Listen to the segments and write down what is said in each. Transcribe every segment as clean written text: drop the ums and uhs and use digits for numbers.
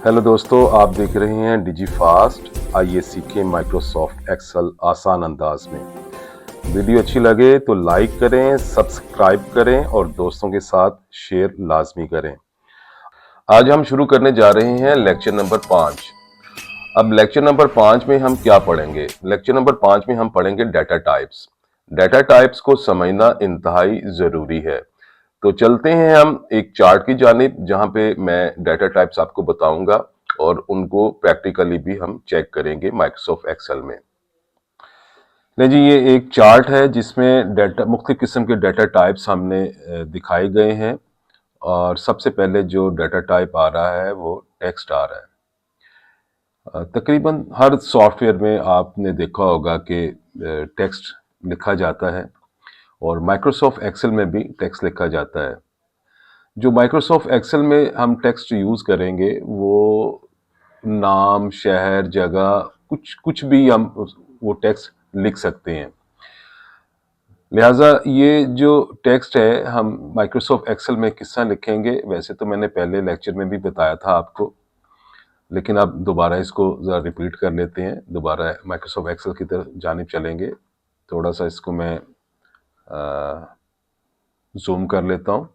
Hello दोस्तों, आप देख रहे हैं डिजीफास्ट। आइए सीखें माइक्रोसॉफ्ट एक्सेल आसान अंदाज में। वीडियो अच्छी लगे तो लाइक करें, सब्सक्राइब करें और दोस्तों के साथ शेयर लाजमी करें। आज हम शुरू करने जा रहे हैं लेक्चर नंबर 5। अब लेक्चर नंबर 5 में हम क्या पढ़ेंगे? लेक्चर नंबर 5 में हम पढ़ेंगे डाटा टाइप्स। डाटा टाइप्स को समझना इंतहाई ज़रूरी है। तो चलते हैं हम एक चार्ट की जानिब, जहां पे मैं डाटा टाइप्स आपको बताऊंगा और उनको प्रैक्टिकली भी हम चेक करेंगे माइक्रोसॉफ्ट एक्सेल में। नहीं जी, ये एक चार्ट है जिसमें डाटा मुख्तलिफ किस्म के डाटा टाइप्स हमने दिखाए गए हैं। और सबसे पहले जो डाटा टाइप आ रहा है वो टेक्स्ट आ रहा है। तकरीबन हर सॉफ्टवेयर में आपने देखा होगा कि टेक्स्ट लिखा जाता है और माइक्रोसॉफ्ट एक्सेल में भी टेक्स्ट लिखा जाता है। जो माइक्रोसॉफ्ट एक्सेल में हम टेक्स्ट यूज़ करेंगे वो नाम, शहर, जगह, कुछ भी हम वो टेक्स्ट लिख सकते हैं। लिहाजा ये जो टेक्स्ट है हम माइक्रोसॉफ्ट एक्सेल में किस तरह लिखेंगे, वैसे तो मैंने पहले लेक्चर में भी बताया था आपको, लेकिन अब दोबारा इसको ज़रा रिपीट कर लेते हैं। दोबारा माइक्रोसॉफ्ट एक्सेल की तरफ जानिब चलेंगे। थोड़ा सा इसको मैं जूम कर लेता हूँ।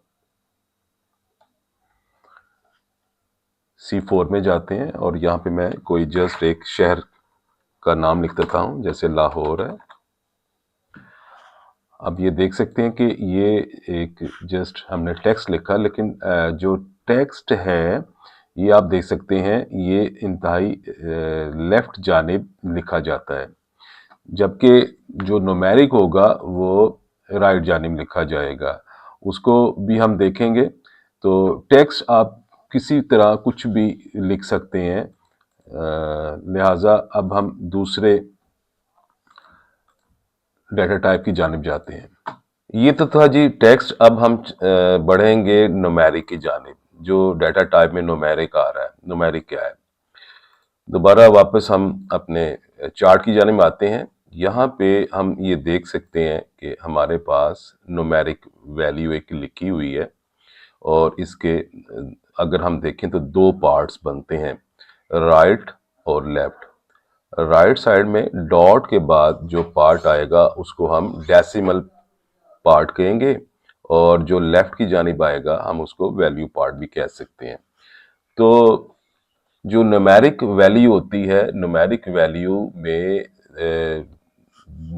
C4 में जाते हैं और यहाँ पे मैं कोई जस्ट एक शहर का नाम लिख देता हूँ, जैसे लाहौर है। अब ये देख सकते हैं कि ये एक जस्ट हमने टेक्स्ट लिखा, लेकिन जो टेक्स्ट है ये आप देख सकते हैं ये इंतहाई लेफ्ट जानिब लिखा जाता है, जबकि जो न्यूमेरिक होगा वो राइट जानिब लिखा जाएगा। उसको भी हम देखेंगे। तो टेक्स्ट आप किसी तरह कुछ भी लिख सकते हैं। लिहाजा अब हम दूसरे डाटा टाइप की जानिब जाते हैं। ये तो था जी टेक्स्ट। अब हम बढ़ेंगे न्यूमेरिक की जानिब। जो डाटा टाइप में न्यूमेरिक आ रहा है, न्यूमेरिक क्या है? दोबारा वापस हम अपने चार्ट की जानिब आते हैं। यहाँ पे हम ये देख सकते हैं कि हमारे पास न्यूमेरिक वैल्यू एक लिखी हुई है और इसके अगर हम देखें तो दो पार्ट्स बनते हैं, राइट और लेफ्ट। राइट साइड में डॉट के बाद जो पार्ट आएगा उसको हम डेसिमल पार्ट कहेंगे और जो लेफ्ट की जानिब आएगा हम उसको वैल्यू पार्ट भी कह सकते हैं। तो जो न्यूमेरिक वैल्यू होती है, न्यूमेरिक वैल्यू में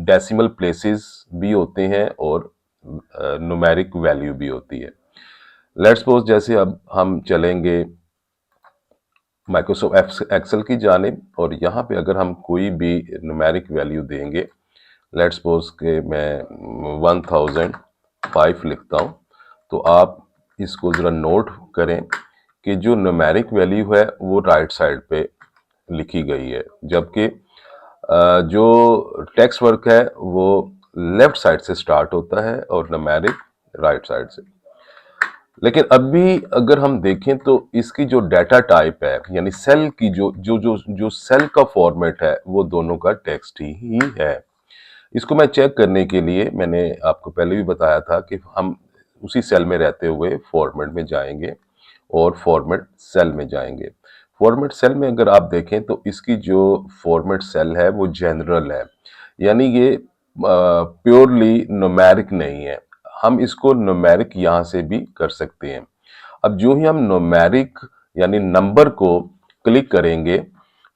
डेसिमल प्लेसेस भी होते हैं और न्यूमेरिक वैल्यू भी होती है। लेट्स सपोज जैसे अब हम चलेंगे माइक्रोसॉफ्ट एक्सेल की जानिब और यहाँ पे अगर हम कोई भी न्यूमेरिक वैल्यू देंगे, लेट्स सपोज के मैं 1005 लिखता हूँ, तो आप इसको ज़रा नोट करें कि जो न्यूमेरिक वैल्यू है वो राइट साइड पे लिखी गई है, जबकि जो टेक्स्ट वर्क है वो लेफ्ट साइड से स्टार्ट होता है और न्यूमेरिक राइट साइड से। लेकिन अभी अगर हम देखें तो इसकी जो डाटा टाइप है, यानी सेल की जो सेल का फॉर्मेट है वो दोनों का टेक्स्ट ही है। इसको मैं चेक करने के लिए मैंने आपको पहले भी बताया था कि हम उसी सेल में रहते हुए फॉर्मेट में जाएंगे और फॉर्मेट सेल में जाएंगे। फॉर्मेट सेल में अगर आप देखें तो इसकी जो फॉर्मेट सेल है वो जनरल है, यानी ये प्योरली न्यूमेरिक नहीं है। हम इसको न्यूमेरिक यहाँ से भी कर सकते हैं। अब जो ही हम न्यूमेरिक यानी नंबर को क्लिक करेंगे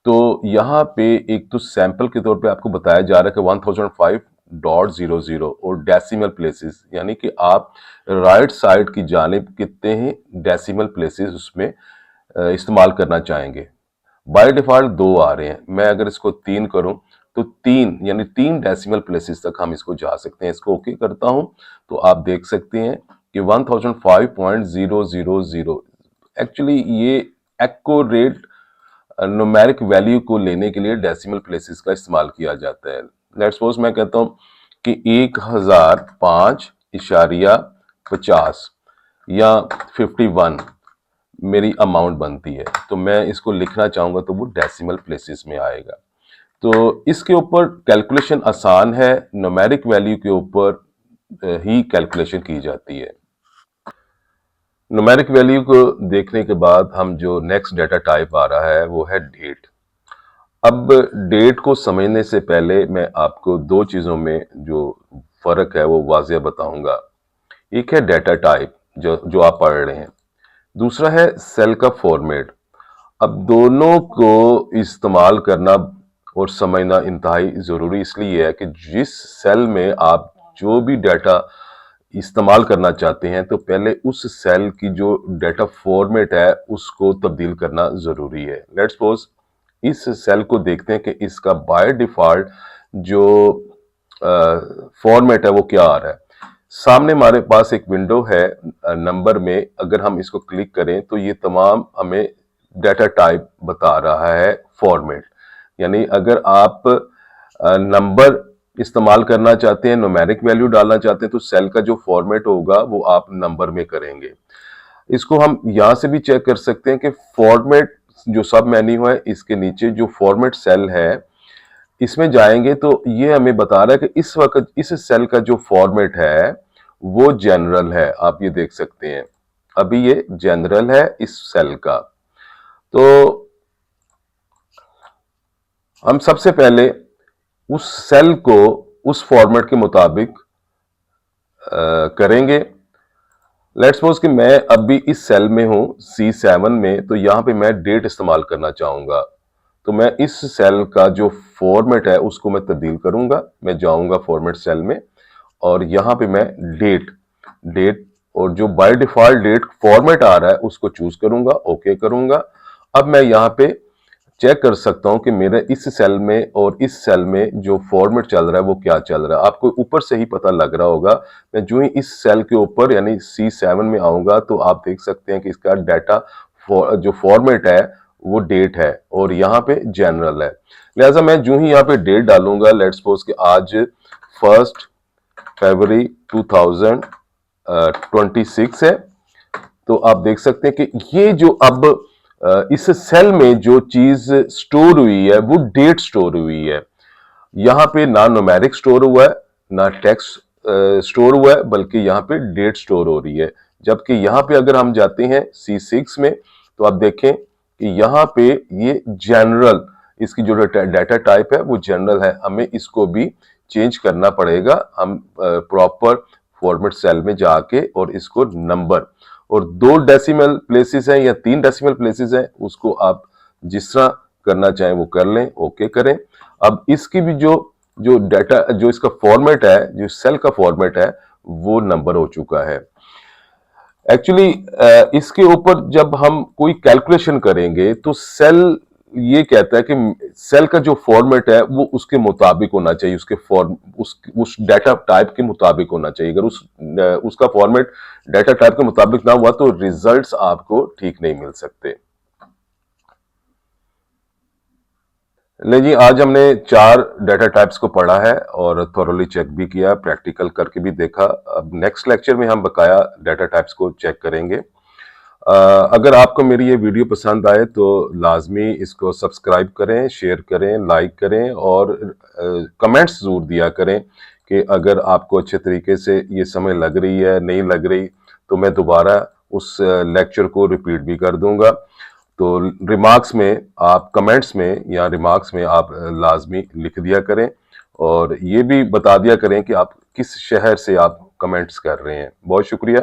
तो यहाँ पे एक तो सैंपल के तौर पे आपको बताया जा रहा है कि 1005.00 और डेसिमल प्लेसेस, यानी कि आप राइट साइड की जानिब कितने ही डेसिमल प्लेसेस उसमें इस्तेमाल करना चाहेंगे। बाय डिफॉल्ट 2 आ रहे हैं। मैं अगर इसको 3 करूं तो 3 यानी 3 डेसिमल प्लेसेस तक हम इसको जा सकते हैं। इसको ओके करता हूं तो आप देख सकते हैं कि 1005.000 एक्चुअली ये एक्यूरेट न्यूमेरिक वैल्यू को लेने के लिए डेसिमल प्लेसेस का इस्तेमाल किया जाता है। लेट्स सपोज मैं कहता हूं कि 1005.50 या 51 मेरी अमाउंट बनती है, तो मैं इसको लिखना चाहूंगा तो वो डेसिमल प्लेसेस में आएगा। तो इसके ऊपर कैलकुलेशन आसान है, न्यूमेरिक वैल्यू के ऊपर ही कैलकुलेशन की जाती है। न्यूमेरिक वैल्यू को देखने के बाद हम जो नेक्स्ट डाटा टाइप आ रहा है वो है डेट। अब डेट को समझने से पहले मैं आपको दो चीजों में जो फर्क है वो वाज़ेह बताऊंगा। एक है डाटा टाइप जो जो आप पढ़ रहे हैं, दूसरा है सेल का फॉर्मेट। अब दोनों को इस्तेमाल करना और समझना इंतहाई ज़रूरी इसलिए है कि जिस सेल में आप जो भी डाटा इस्तेमाल करना चाहते हैं तो पहले उस सेल की जो डाटा फॉर्मेट है उसको तब्दील करना ज़रूरी है। लेट्स सपोज इस सेल को देखते हैं कि इसका बाय डिफ़ॉल्ट जो फॉर्मेट है वो क्या आ रहा है। सामने हमारे पास एक विंडो है नंबर में, अगर हम इसको क्लिक करें तो ये तमाम हमें डाटा टाइप बता रहा है फॉर्मेट। यानी अगर आप नंबर इस्तेमाल करना चाहते हैं, न्यूमेरिक वैल्यू डालना चाहते हैं तो सेल का जो फॉर्मेट होगा वो आप नंबर में करेंगे। इसको हम यहां से भी चेक कर सकते हैं कि फॉर्मेट जो सब मेन्यू है इसके नीचे जो फॉर्मेट सेल है इसमें जाएंगे तो ये हमें बता रहा है कि इस वक्त इस सेल का जो फॉर्मेट है वो जनरल है। आप ये देख सकते हैं अभी ये जनरल है इस सेल का। तो हम सबसे पहले उस सेल को उस फॉर्मेट के मुताबिक करेंगे। लेट्स सपोज कि मैं अभी इस सेल में हूं C7 में, तो यहां पे मैं डेट इस्तेमाल करना चाहूंगा। तो मैं इस सेल का जो फॉर्मेट है उसको मैं तब्दील करूंगा। मैं जाऊंगा फॉर्मेट सेल में और यहां पे मैं डेट डेट और जो बाय डिफॉल्ट डेट फॉर्मेट आ रहा है उसको चूज करूंगा, ओके करूंगा। अब मैं यहां पे चेक कर सकता हूं कि मेरे इस सेल में और इस सेल में जो फॉर्मेट चल रहा है वो क्या चल रहा है। आपको ऊपर से ही पता लग रहा होगा। मैं जो ही इस सेल के ऊपर यानी C7 में आऊंगा तो आप देख सकते हैं कि इसका डाटा जो फॉर्मेट है वो डेट है और यहाँ पे जनरल है। लिहाजा मैं जो ही यहाँ पे डेट डालूंगा, लेट्स सपोज कि आज 1 फरवरी 2026 है, तो आप देख सकते हैं कि ये जो अब इस सेल में जो चीज स्टोर हुई है वो डेट स्टोर हुई है। यहां पे ना न्यूमेरिक स्टोर हुआ है ना टेक्स्ट स्टोर हुआ है, बल्कि यहां पे डेट स्टोर हो रही है। जबकि यहां पे अगर हम जाते हैं C6 में तो आप देखें कि यहां पे ये जनरल इसकी जो डाटा टाइप है वो जनरल है। हमें इसको भी चेंज करना पड़ेगा। हम प्रॉपर फॉर्मेट सेल में जाके और इसको नंबर और 2 डेसिमल प्लेसेस हैं या 3 डेसिमल प्लेसेस हैं, उसको आप जिस तरह करना चाहें वो कर लें, ओके करें। अब इसकी भी जो डाटा जो इसका फॉर्मेट है, जो सेल का फॉर्मेट है वो नंबर हो चुका है। एक्चुअली इसके ऊपर जब हम कोई कैलकुलेशन करेंगे तो सेल ये कहता है कि सेल का जो फॉर्मेट है वो उसके मुताबिक होना चाहिए, उसके फॉर्म उस डाटा टाइप के मुताबिक होना चाहिए। अगर उसका फॉर्मेट डाटा टाइप के मुताबिक ना हुआ तो रिजल्ट्स आपको ठीक नहीं मिल सकते। नहीं जी, आज हमने 4 डाटा टाइप्स को पढ़ा है और थॉरोली चेक भी किया, प्रैक्टिकल करके भी देखा। अब नेक्स्ट लेक्चर में हम बकाया डाटा टाइप्स को चेक करेंगे। अगर आपको मेरी ये वीडियो पसंद आए तो लाजमी इसको सब्सक्राइब करें, शेयर करें, लाइक करें और कमेंट्स ज़रूर दिया करें कि अगर आपको अच्छे तरीके से ये समझ लग रही है, नहीं लग रही, तो मैं दोबारा उस लेक्चर को रिपीट भी कर दूंगा। तो रिमार्क्स में आप कमेंट्स में या रिमार्क्स में आप लाजमी लिख दिया करें और ये भी बता दिया करें कि आप किस शहर से आप कमेंट्स कर रहे हैं। बहुत शुक्रिया।